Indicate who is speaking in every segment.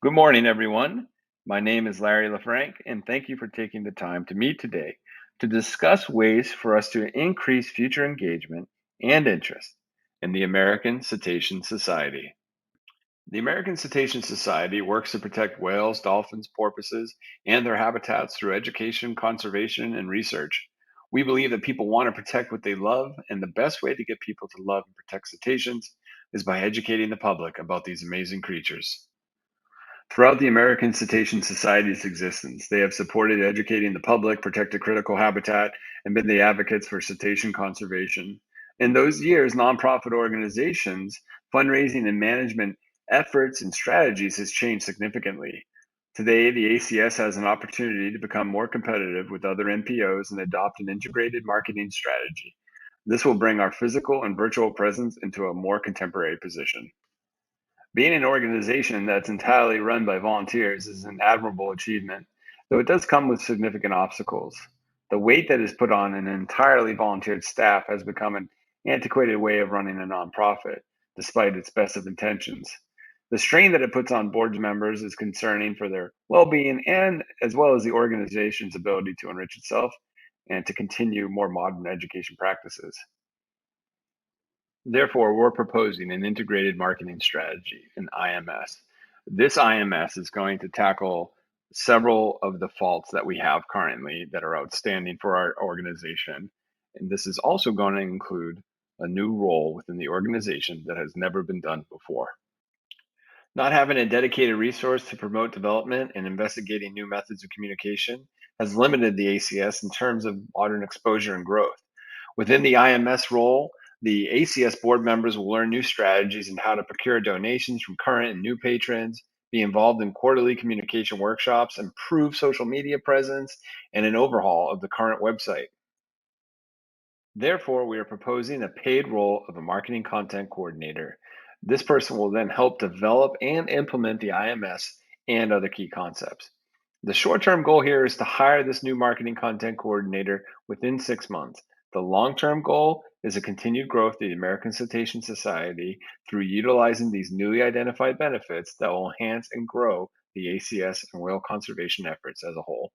Speaker 1: Good morning, everyone. My name is Larry LeFranc, and thank you for taking the time to meet today to discuss ways for us to increase future engagement and interest in the American Cetacean Society. The American Cetacean Society works to protect whales, dolphins, porpoises, and their habitats through education, conservation, and research. We believe that people want to protect what they love, and the best way to get people to love and protect cetaceans is by educating the public about these amazing creatures. Throughout the American Cetacean Society's existence, they have supported educating the public, protected critical habitat, and been the advocates for cetacean conservation. In those years, nonprofit organizations, fundraising, and management efforts and strategies has changed significantly. Today, the ACS has an opportunity to become more competitive with other NPOs and adopt an integrated marketing strategy. This will bring our physical and virtual presence into a more contemporary position. Being an organization that's entirely run by volunteers is an admirable achievement, though it does come with significant obstacles. The weight that is put on an entirely volunteered staff has become an antiquated way of running a nonprofit, despite its best of intentions. The strain that it puts on board members is concerning for their well being and as well as the organization's ability to enrich itself and to continue more modern education practices. Therefore, we're proposing an integrated marketing strategy, an IMS. This IMS is going to tackle several of the faults that we have currently that are outstanding for our organization. And this is also going to include a new role within the organization that has never been done before. Not having a dedicated resource to promote development and investigating new methods of communication has limited the ACS in terms of modern exposure and growth. Within the IMS role, the ACS board members will learn new strategies and how to procure donations from current and new patrons, be involved in quarterly communication workshops, improve social media presence, and an overhaul of the current website. Therefore, we are proposing a paid role of a marketing content coordinator. This person will then help develop and implement the IMS and other key concepts. The short term goal here is to hire this new marketing content coordinator within 6 months. The long term goal is a continued growth of the American Cetacean Society through utilizing these newly identified benefits that will enhance and grow the ACS and whale conservation efforts as a whole.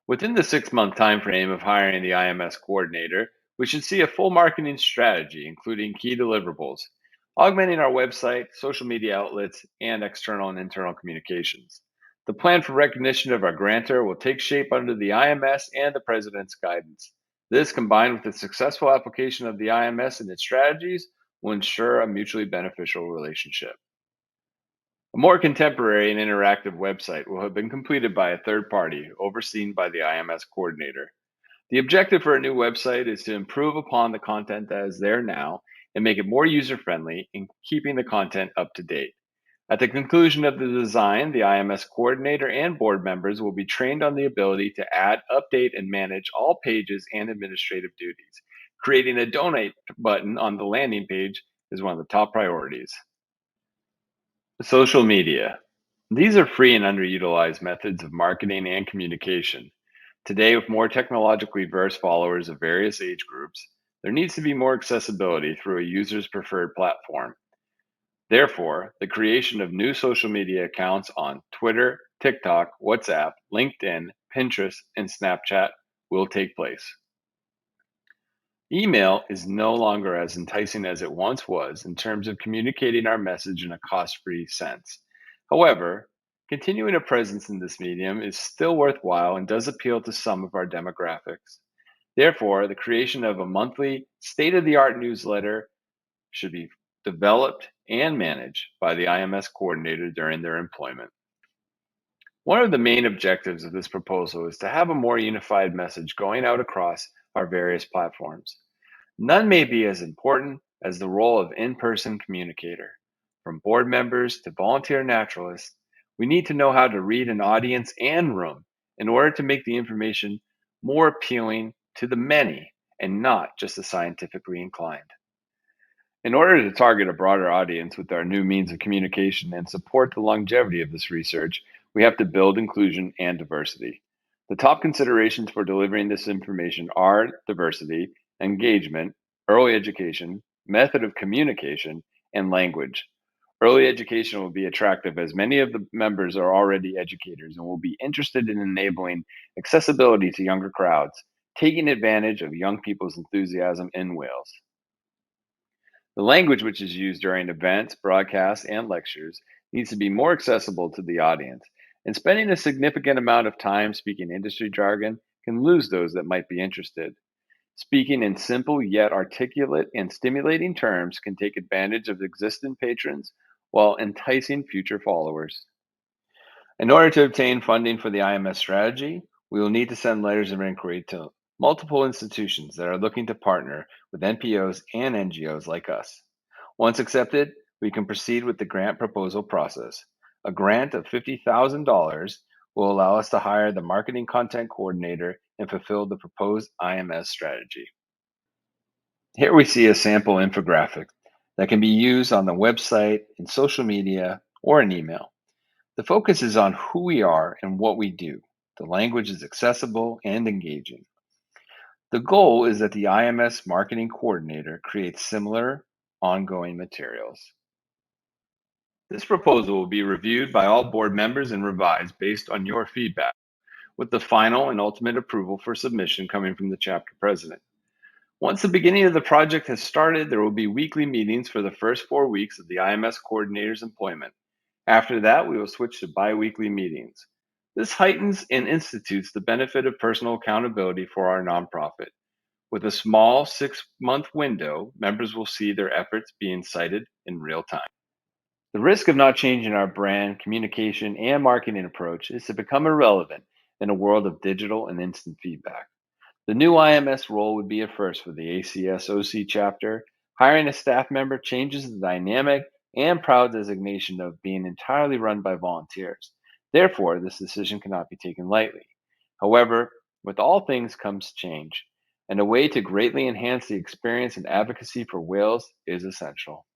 Speaker 1: Within the 6 month time frame of hiring the IMS coordinator, we should see a full marketing strategy, including key deliverables, augmenting our website, social media outlets, and external and internal communications. The plan for recognition of our grantor will take shape under the IMS and the President's guidance. This, combined with the successful application of the IMS and its strategies, will ensure a mutually beneficial relationship. A more contemporary and interactive website will have been completed by a third party, overseen by the IMS coordinator. The objective for a new website is to improve upon the content that is there now and make it more user friendly in keeping the content up to date. At the conclusion of the design, the IMS coordinator and board members will be trained on the ability to add, update, and manage all pages and administrative duties. Creating a donate button on the landing page is one of the top priorities. Social media. These are free and underutilized methods of marketing and communication. Today, with more technologically versed followers of various age groups, there needs to be more accessibility through a user's preferred platform. Therefore, the creation of new social media accounts on Twitter, TikTok, WhatsApp, LinkedIn, Pinterest, and Snapchat will take place. Email is no longer as enticing as it once was in terms of communicating our message in a cost free sense. However, continuing a presence in this medium is still worthwhile and does appeal to some of our demographics. Therefore, the creation of a monthly state of the art newsletter should be developed and managed by the IMS coordinator during their employment. One of the main objectives of this proposal is to have a more unified message going out across our various platforms. None may be as important as the role of in person communicator. From board members to volunteer naturalists, we need to know how to read an audience and room in order to make the information more appealing to the many and not just the scientifically inclined. In order to target a broader audience with our new means of communication and support the longevity of this research, we have to build inclusion and diversity. The top considerations for delivering this information are diversity, engagement, early education, method of communication, and language. Early education will be attractive as many of the members are already educators and will be interested in enabling accessibility to younger crowds, taking advantage of young people's enthusiasm in Wales. The language which is used during events, broadcasts, and lectures needs to be more accessible to the audience, and spending a significant amount of time speaking industry jargon can lose those that might be interested. Speaking in simple yet articulate and stimulating terms can take advantage of existing patrons while enticing future followers. In order to obtain funding for the IMS strategy, we will need to send letters of inquiry to multiple institutions that are looking to partner with NPOs and NGOs like us. Once accepted, we can proceed with the grant proposal process. A grant of $50,000 will allow us to hire the marketing content coordinator and fulfill the proposed IMS strategy. Here we see a sample infographic that can be used on the website, in social media, or in email. The focus is on who we are and what we do. The language is accessible and engaging. The goal is that the IMS marketing coordinator creates similar ongoing materials. This proposal will be reviewed by all board members and revised based on your feedback, with the final and ultimate approval for submission coming from the chapter president. Once the beginning of the project has started, there will be weekly meetings for the first 4 weeks of the IMS coordinator's employment. After that, we will switch to bi-weekly meetings. This heightens and institutes the benefit of personal accountability for our nonprofit. With a small 6-month window, members will see their efforts being cited in real time. The risk of not changing our brand, communication, and marketing approach is to become irrelevant in a world of digital and instant feedback. The new IMS role would be a first for the ACSOC chapter. Hiring a staff member changes the dynamic and proud designation of being entirely run by volunteers. Therefore, this decision cannot be taken lightly. However, with all things comes change, and a way to greatly enhance the experience and advocacy for Wales is essential.